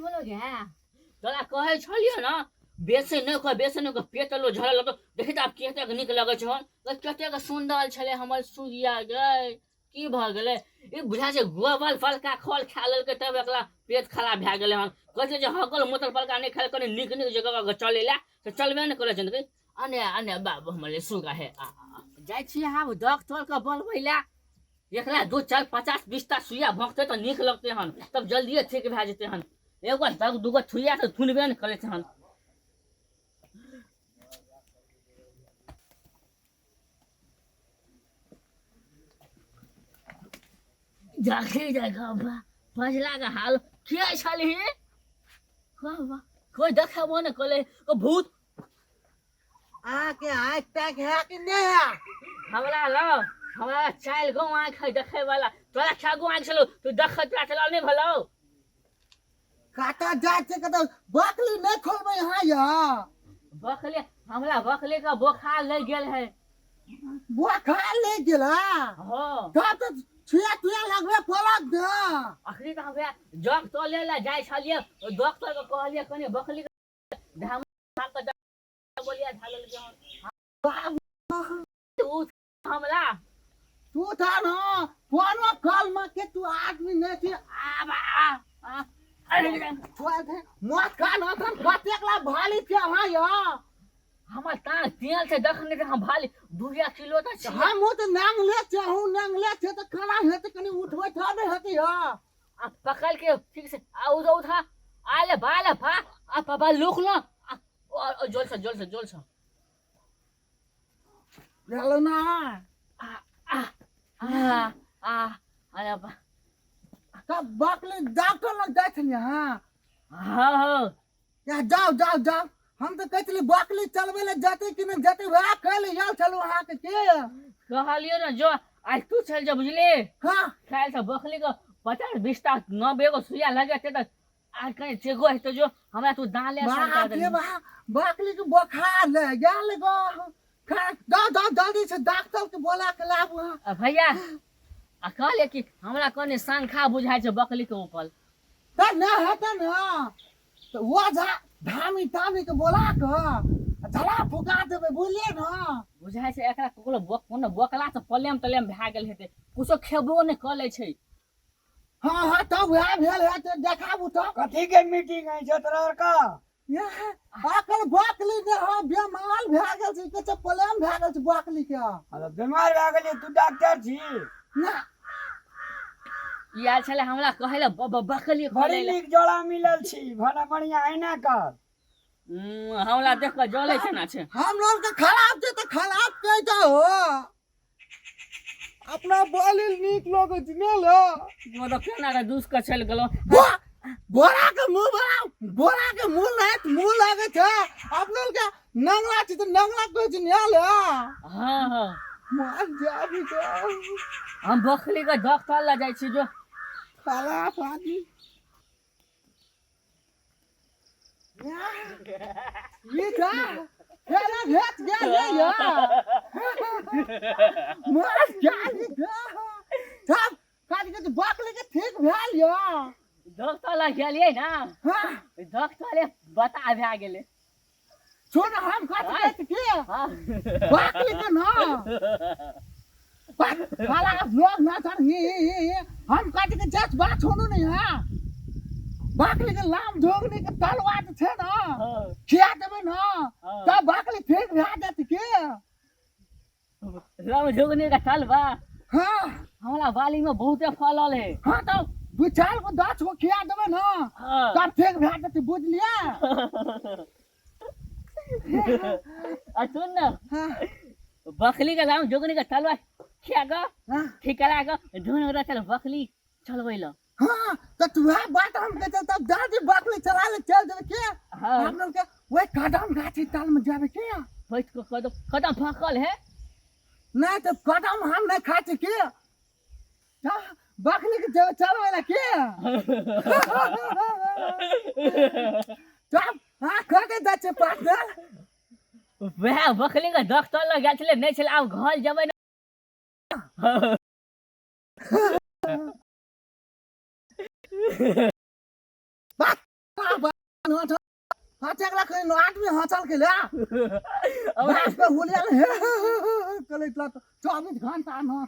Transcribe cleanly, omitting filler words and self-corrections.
बोलो गे तोरा कहे छलियो ना बेसे न को पेट लो झरल तो देखि त आब केते नीक लगे छ केते सुंदर छले हमर सूर्या गए की भ गेले ई बुझा छै गोबल फलका खोल खा लेलकै तब एकला पेट खराब भए गेले हन कहै जे हकल मोटर फलका नहीं खाल कने नीक जगह चले ला तो चलबे न करे छै अने अने बाबू हमले सुगा है जाय छी हम डॉक्टर के बोलबै ला एकला 2 4 50 20 टा सुइया भोंकते तो नीक लगते हन तब जल्दी ठीक भए जेते हन एगो तक दूगो सुइया से थुनबे न करे छै हन जाके जगह फजला का हाल क्या छली कोई देखेबो न कले भूत आके आँख ताक है कि नहीं है हमरा लो हमरा चाइल गो आँख है देखे वाला तोरा क्या गो आँख छलो तू देखत चला नहीं भलो काटा जात से कतो बकली नहीं खोलबे हां या बकले हमरा बकले का बुखार लग गेल है बुखार ले गेला हां तो छुया लगबे पलक दे अखरी त हमरा जग तो ले ला जाय छलिए डॉक्टर को कहलिए कने बकली धाम का बोलिया झालल के तू हमरा तू था ना कोनो कल में के तू आदमी नहीं थी अरे छोड़ दे मत का ना था बतेकला भाली के हां या हमर ता तेल से देखने हम भाली 2 किलो त छी हम तो नांगले छे तो खाना हेते कनी उठबै थाबे हेते या आ पकड़ के ठीक से आउ जाऊ था आले भा आ पापा लुक लो जोल से चलो ना अरे बा तब बकली डॉक्टर लग जाय छनी हां हां या जाओ हम तो कहतली बकली चलबे ले जाते कि न जाते वह कहले या चलो हां के कहलियो ना जो आज तू चल जा बुझले हां खाल से बकली को 50 20 ता 90 को सुइया लगे ते आज कहीं चेगो है तो जो हमरा तू दान ले बाप रे बा बकली के बुखार ले गेल गो खा दो जल्दी से डॉक्टर के बोला के लाबू भैया आ कहले कि हमरा कने संखा बुझाय छै बकली के ऊपर त न हत न तो वो जा धामी के बोला के झला फुका देबे बुझलिए न बुझाय छै एकरा कोनो बोकला से पलेम भए गेल हेते कुछो खेबो ने क ले छै हां तब वह भेल है त देखाबू त कथी के मीटिंग है जतरा का ये आकल बकली ने हां बीमार भए गेल छै के पलेम भए गेल छै बकली के अरे बीमार भए गेल तू डॉक्टर छी ना यार छले हमरा कहले बकली बड़ी नीक जोड़ा मिलल छी भला बढ़िया आईना कर हमरा देख के जले छै ना छै हम लोग के खराब छै त खराब कह जाओ अपना बोली नीक लोग ने लो वो तो केना रे दूस के चल गेलो बोरा के मुंह नहीं मुंह लागे छै अपनों के नंगला छै त नंगला कह छै ने लो हां मार जाबी तो हम बकली के डॉक्टर ला जाय छी जो खाला पानी ये का खेला भेट गया या मार जाबी सब काज के बकली के ठीक भेल या डॉक्टर ला गेलिए ना हां डॉक्टर ले बता भए गेले छोड़ हम काट के हां बकली के ना खाला लोग ना सर हम काट के जस बात छोड़ू नहीं हां बकली के लाम ढोगने के तलवार छे ना खिया देबे ना तब बकली ठीक भए जात के लाम ढोगने का तलवा हां हमरा बाली में बहुते फलल है हां तो 2-4 को 10 को खिया देबे ना तब ठीक भए जात बुझलिए सुन ना हां बकली का लाम ढोगने का तलवा क्या गा ठीक करा गा ढूंढ रहा चल बकली चलबै ल हां तो तू बात हम कहते तब दादी बकली चला ले चल देबे के हम लोग के ओए कदम गाछी ताल में जाबे के बैठ को कदम फकल है नहीं तो कदम हम नहीं खाते के बकली के चलवे ला के तब हां कहते दचे पार्टनर वह बकली का डॉक्टर लग गेल छले नहीं छले आब घर जेबै बात हचक ला कहीं आदमी हचल के ले बाप पे हुलिया ले कले 24 घंटा न